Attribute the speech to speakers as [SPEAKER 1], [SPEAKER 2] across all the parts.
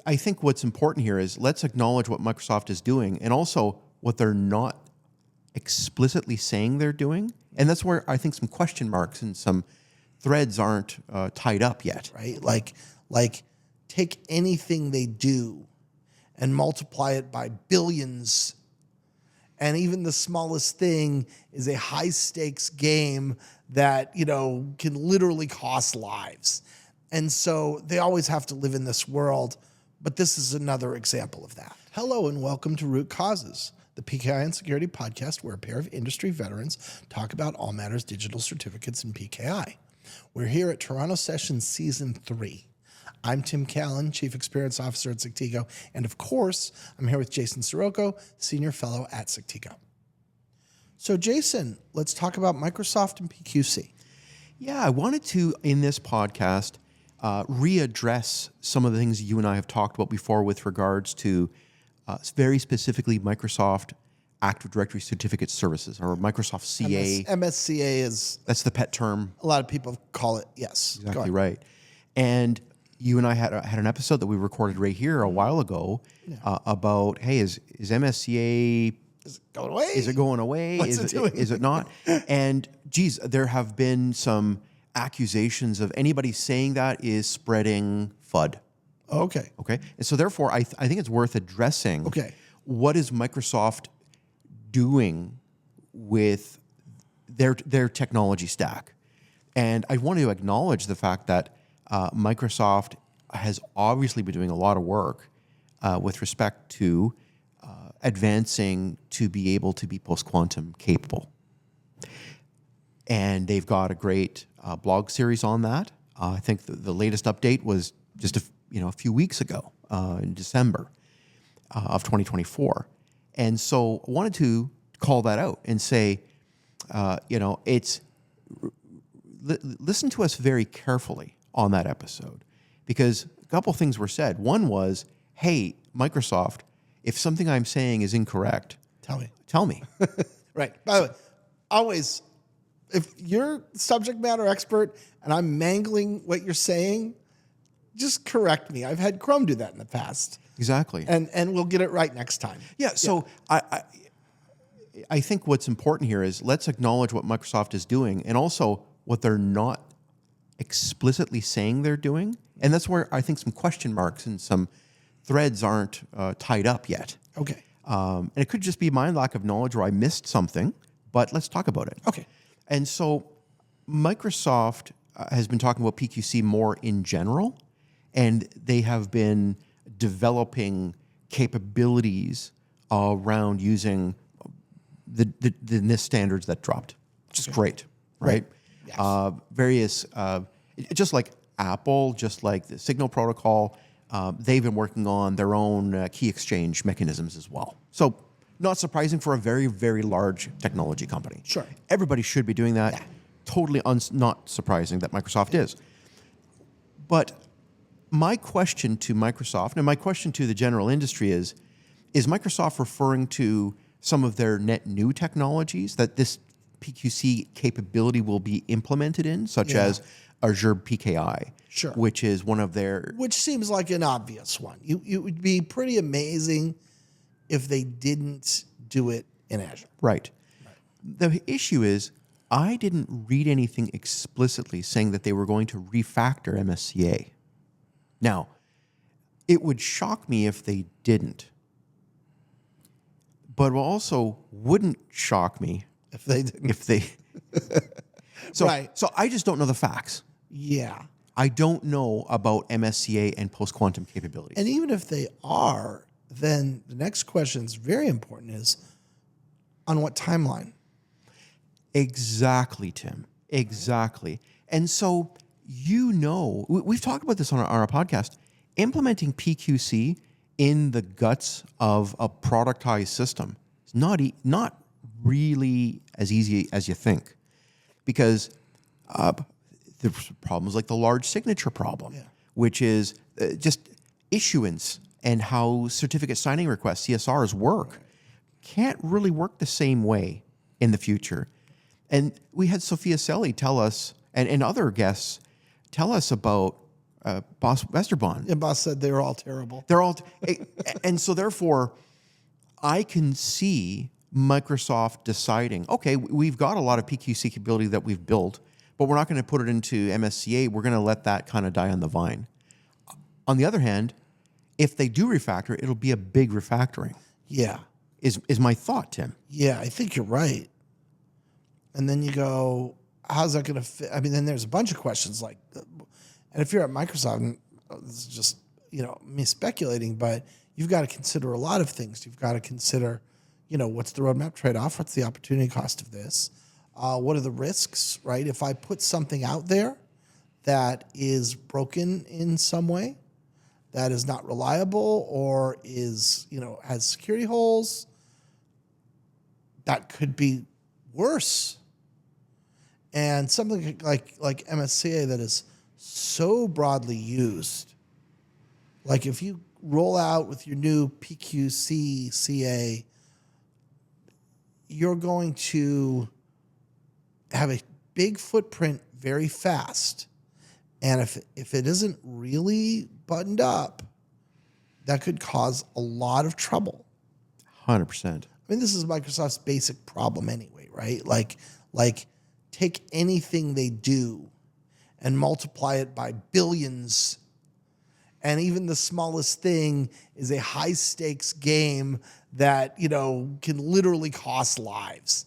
[SPEAKER 1] I think what's important here is let's acknowledge what Microsoft is doing and also what they're not explicitly saying they're doing. And that's where I think some question marks and some threads aren't tied up yet.
[SPEAKER 2] Right? Like take anything they do and multiply it by billions. And even the smallest thing is a high stakes game that, can literally cost lives. And so they always have to live in this world. But this is another example of that. Hello and welcome to Root Causes, the PKI and Security podcast where a pair of industry veterans talk about all matters digital certificates and PKI. We're here at Toronto Sessions Season 3. I'm Tim Callan, Chief Experience Officer at Sectigo, and of course, I'm here with Jason Sirocco, Senior Fellow at Sectigo. So Jason, let's talk about Microsoft and PQC.
[SPEAKER 1] Yeah, I wanted to, in this podcast, readdress some of the things you and I have talked about before with regards to very specifically Microsoft Active Directory Certificate Services, or Microsoft CA.
[SPEAKER 2] MSCA is...
[SPEAKER 1] That's the pet term.
[SPEAKER 2] A lot of people call it, yes.
[SPEAKER 1] Exactly right. And you and I had an episode that we recorded right here a while ago about, hey, is MSCA...
[SPEAKER 2] Is it going away?
[SPEAKER 1] Is it going away?
[SPEAKER 2] What's it doing?
[SPEAKER 1] Is it not? And geez, there have been some accusations of anybody saying that is spreading FUD.
[SPEAKER 2] Okay.
[SPEAKER 1] Okay. And so therefore, I think it's worth addressing.
[SPEAKER 2] Okay.
[SPEAKER 1] What is Microsoft doing with their technology stack? And I want to acknowledge the fact that Microsoft has obviously been doing a lot of work with respect to advancing to be able to be post-quantum capable. And they've got a great blog series on that. I think the latest update was just a few weeks ago in December of 2024. And so I wanted to call that out and say, listen to us very carefully on that episode, because a couple things were said. One was, hey, Microsoft, if something I'm saying is incorrect, tell me.
[SPEAKER 2] Right. By the way, always, if you're subject matter expert and I'm mangling what you're saying, just correct me. I've had Chrome do that in the past.
[SPEAKER 1] Exactly.
[SPEAKER 2] And we'll get it right next time.
[SPEAKER 1] Yeah. So I think what's important here is let's acknowledge what Microsoft is doing and also what they're not explicitly saying they're doing. And that's where I think some question marks and some threads aren't tied up yet.
[SPEAKER 2] Okay.
[SPEAKER 1] And it could just be my lack of knowledge or I missed something, but let's talk about it.
[SPEAKER 2] Okay.
[SPEAKER 1] And so Microsoft has been talking about PQC more in general, and they have been developing capabilities around using the NIST standards that dropped, which is great, right?
[SPEAKER 2] Yes.
[SPEAKER 1] Various, just like Apple, just like the Signal protocol, they've been working on their own key exchange mechanisms as well. So not surprising for a very, very large technology company.
[SPEAKER 2] Sure.
[SPEAKER 1] Everybody should be doing that. Yeah. Totally not surprising that Microsoft is. But my question to Microsoft, and my question to the general industry is Microsoft referring to some of their net new technologies that this PQC capability will be implemented in, such as Azure PKI,
[SPEAKER 2] sure,
[SPEAKER 1] which is one of their...
[SPEAKER 2] Which seems like an obvious one. It would be pretty amazing if they didn't do it in Azure.
[SPEAKER 1] Right. The issue is I didn't read anything explicitly saying that they were going to refactor MSCA. Now, it would shock me if they didn't. But it also wouldn't shock me
[SPEAKER 2] if they didn't.
[SPEAKER 1] So I just don't know the facts.
[SPEAKER 2] Yeah.
[SPEAKER 1] I don't know about MSCA and post-quantum capabilities.
[SPEAKER 2] And even if they are, then the next question is very important is, on what timeline?
[SPEAKER 1] Exactly, Tim. Exactly. And so, we've talked about this on our podcast, implementing PQC in the guts of a productized system is not really as easy as you think, because there's problems like the large signature problem, which is just issuance and how certificate signing requests, CSRs, work. Can't really work the same way in the future. And we had Sophia Selly tell us, and other guests tell us about Boss Westerborn.
[SPEAKER 2] The boss said they were all terrible.
[SPEAKER 1] They're all, and so therefore, I can see Microsoft deciding, okay, we've got a lot of PQC capability that we've built, but we're not going to put it into MSCA. We're going to let that kind of die on the vine. On the other hand, if they do refactor, it'll be a big refactoring.
[SPEAKER 2] Yeah.
[SPEAKER 1] Is my thought, Tim.
[SPEAKER 2] Yeah, I think you're right. And then you go, how's that going to fit? I mean, then there's a bunch of questions like, and if you're at Microsoft, and this is just, me speculating, but you've got to consider a lot of things. You've got to consider, what's the roadmap trade-off? What's the opportunity cost of this? What are the risks, right? If I put something out there that is broken in some way, that is not reliable or is, has security holes, that could be worse. And something like MSCA that is so broadly used, like if you roll out with your new PQC CA, you're going to have a big footprint very fast. And if it isn't really buttoned up, that could cause a lot of trouble.
[SPEAKER 1] 100%.
[SPEAKER 2] I mean, this is Microsoft's basic problem anyway, right? Like take anything they do and multiply it by billions, and even the smallest thing is a high stakes game that, can literally cost lives.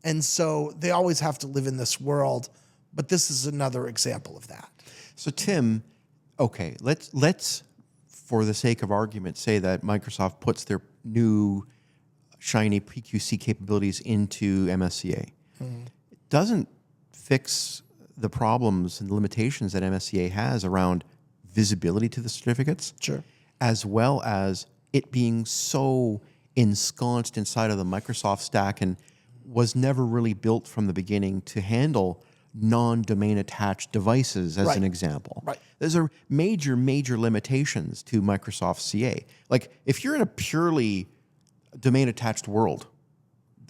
[SPEAKER 2] And so they always have to live in this world, but this is another example of that.
[SPEAKER 1] So Tim, okay, let's for the sake of argument say that Microsoft puts their new shiny PQC capabilities into MSCA. It doesn't fix the problems and the limitations that MSCA has around visibility to the certificates,
[SPEAKER 2] Sure,
[SPEAKER 1] as well as it being so ensconced inside of the Microsoft stack and was never really built from the beginning to handle non-domain attached devices, as
[SPEAKER 2] Right.
[SPEAKER 1] an example.
[SPEAKER 2] Right.
[SPEAKER 1] There's a major limitations to Microsoft CA. Like if you're in a purely domain attached world,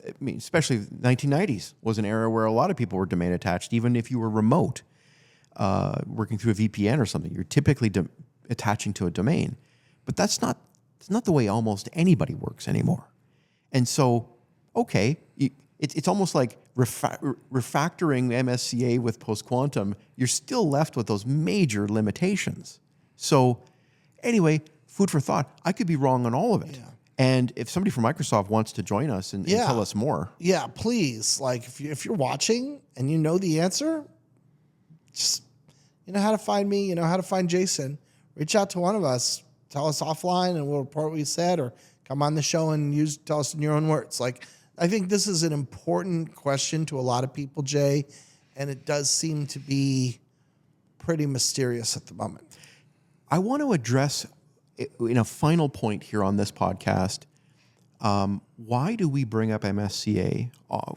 [SPEAKER 1] I mean, especially the 1990s was an era where a lot of people were domain attached, even if you were remote, working through a VPN or something. You're typically attaching to a domain, but it's not the way almost anybody works anymore. And so, okay, it's almost like refactoring MSCA with post-quantum. You're still left with those major limitations. So anyway, food for thought. I could be wrong on all of it.
[SPEAKER 2] Yeah.
[SPEAKER 1] And if somebody from Microsoft wants to join us and tell us more.
[SPEAKER 2] Yeah, please. Like if you're watching and you know the answer, just you know how to find me, you know how to find Jason. Reach out to one of us. Tell us offline and we'll report what you said, or come on the show and tell us in your own words. Like I think this is an important question to a lot of people, Jay, and it does seem to be pretty mysterious at the moment.
[SPEAKER 1] I want to address, in a final point here on this podcast, why do we bring up MSCA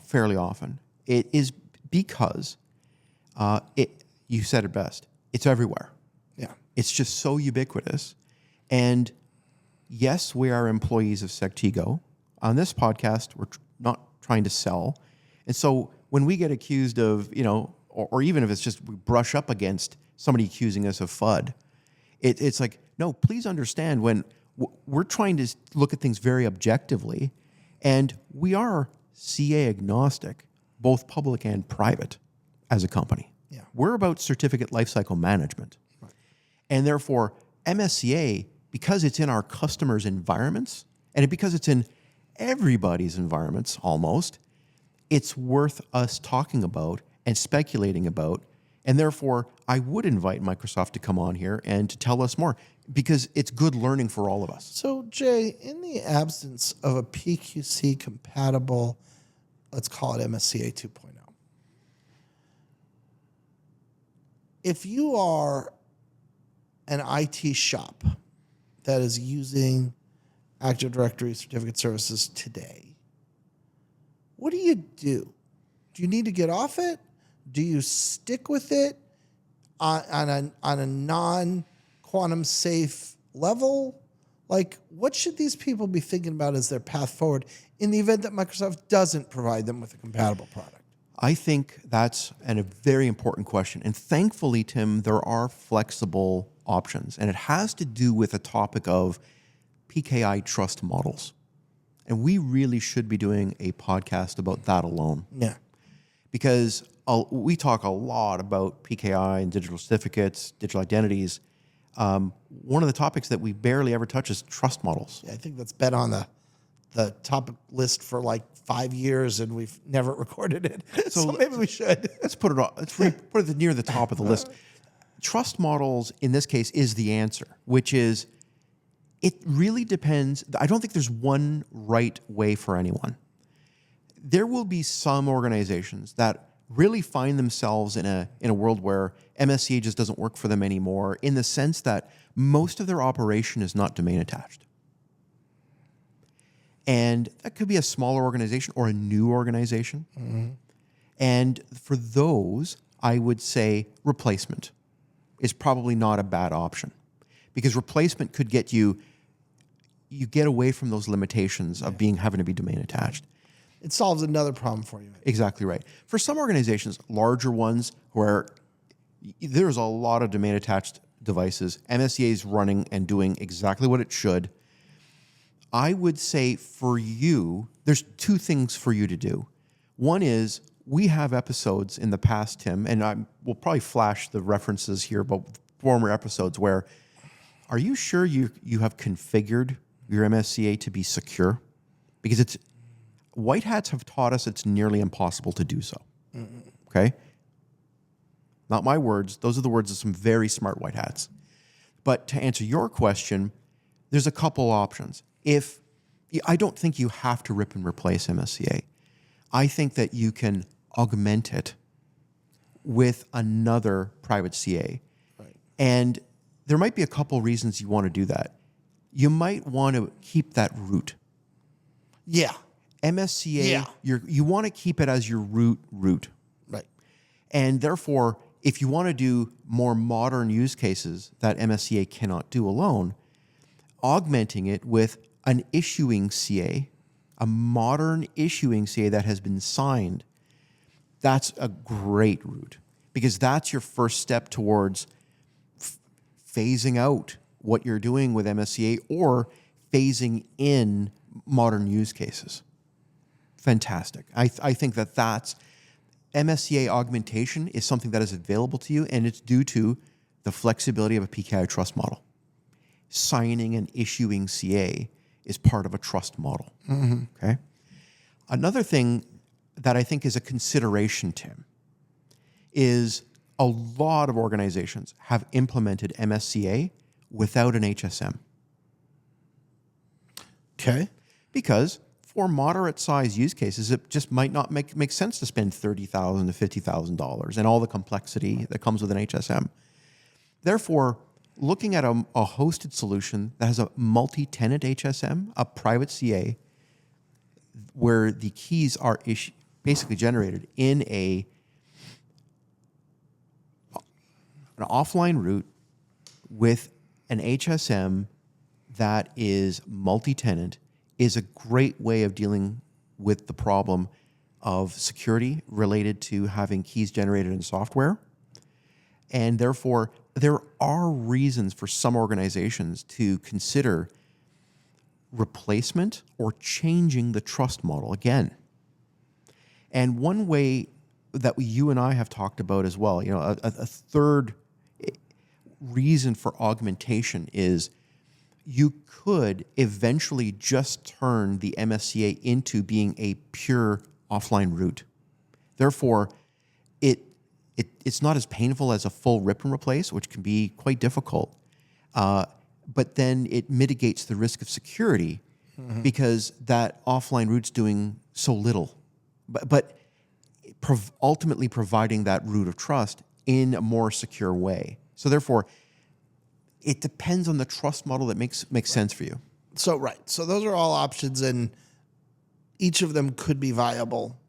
[SPEAKER 1] fairly often? It is because you said it best. It's everywhere.
[SPEAKER 2] Yeah.
[SPEAKER 1] It's just so ubiquitous. And yes, we are employees of Sectigo. On this podcast, we're not trying to sell. And so when we get accused of, or even if it's just we brush up against somebody accusing us of FUD, it's like, no, please understand when we're trying to look at things very objectively, and we are CA agnostic, both public and private, as a company.
[SPEAKER 2] Yeah.
[SPEAKER 1] We're about certificate lifecycle management. Right. And therefore, MSCA, because it's in our customers' environments, and because it's in everybody's environments almost, it's worth us talking about and speculating about. And therefore, I would invite Microsoft to come on here and to tell us more, because it's good learning for all of us.
[SPEAKER 2] So, Jay, in the absence of a PQC compatible, let's call it MSCA 2.0, if you are an IT shop that is using Active Directory certificate services today, what do you do? Do you need to get off it? Do you stick with it on a non-quantum safe level? Like, what should these people be thinking about as their path forward in the event that Microsoft doesn't provide them with a compatible product?
[SPEAKER 1] I think that's a very important question. And thankfully, Tim, there are flexible options. And it has to do with the topic of PKI trust models. And we really should be doing a podcast about that alone.
[SPEAKER 2] Yeah.
[SPEAKER 1] Because we talk a lot about PKI and digital certificates, digital identities. One of the topics that we barely ever touch is trust models.
[SPEAKER 2] Yeah, I think that's been on the topic list for like 5 years, and we've never recorded it. So maybe we should.
[SPEAKER 1] Let's put it near the top of the list. Trust models, in this case, is the answer, which is it really depends. I don't think there's one right way for anyone. There will be some organizations that really find themselves in a world where MSCA just doesn't work for them anymore, in the sense that most of their operation is not domain attached. And that could be a smaller organization or a new organization. Mm-hmm. And for those, I would say replacement is probably not a bad option, because replacement could get you get away from those limitations of having to be domain attached.
[SPEAKER 2] It solves another problem for you.
[SPEAKER 1] Exactly right. For some organizations, larger ones where there's a lot of domain attached devices, MSCA is running and doing exactly what it should. I would say for you, there's two things for you to do. One is, we have episodes in the past, Tim, and we'll probably flash the references here, but former episodes where, are you sure you have configured your MSCA to be secure? Because white hats have taught us it's nearly impossible to do so. Mm-hmm. Okay? Not my words. Those are the words of some very smart white hats. But to answer your question, there's a couple options. I don't think you have to rip and replace MSCA. I think that you can augment it with another private CA. Right. And there might be a couple reasons you want to do that. You might want to keep that root.
[SPEAKER 2] Yeah.
[SPEAKER 1] MSCA, you want to keep it as your root.
[SPEAKER 2] Right.
[SPEAKER 1] And therefore, if you want to do more modern use cases that MSCA cannot do alone, augmenting it with an issuing CA, a modern issuing CA that has been signed, that's a great route, because that's your first step towards phasing out what you're doing with MSCA or phasing in modern use cases. Fantastic. I think that's MSCA augmentation is something that is available to you, and it's due to the flexibility of a PKI trust model. Signing and issuing CA is part of a trust model. Mm-hmm. Okay. Another thing that I think is a consideration, Tim, is a lot of organizations have implemented MSCA without an HSM.
[SPEAKER 2] Okay.
[SPEAKER 1] Because for moderate size use cases, it just might not make sense to spend $30,000 to $50,000 and all the complexity that comes with an HSM. Therefore, looking at a hosted solution that has a multi-tenant HSM, a private CA, where the keys are basically generated in an offline route with an HSM that is multi-tenant, is a great way of dealing with the problem of security related to having keys generated in software. And therefore, there are reasons for some organizations to consider replacement or changing the trust model again. And one way that you and I have talked about as well, a third reason for augmentation is you could eventually just turn the MSCA into being a pure offline route. Therefore, it's not as painful as a full rip and replace, which can be quite difficult. But then it mitigates the risk of security because that offline route's doing so little. But ultimately providing that root of trust in a more secure way. So therefore, it depends on the trust model that makes sense for you.
[SPEAKER 2] So those are all options, and each of them could be viable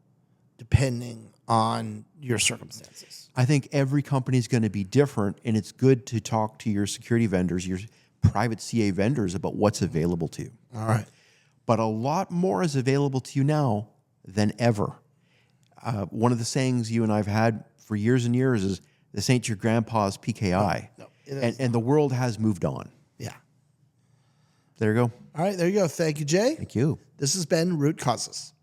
[SPEAKER 2] depending on your circumstances.
[SPEAKER 1] I think every company is going to be different, and it's good to talk to your security vendors, your private CA vendors, about what's available to you.
[SPEAKER 2] All right.
[SPEAKER 1] But a lot more is available to you now than ever. one of the sayings you and I've had for years and years is, this ain't your grandpa's PKI.
[SPEAKER 2] No, it is
[SPEAKER 1] and the world has moved on.
[SPEAKER 2] Yeah.
[SPEAKER 1] There you go.
[SPEAKER 2] All right, there you go. Thank you, Jay.
[SPEAKER 1] Thank you.
[SPEAKER 2] This has been Root Causes.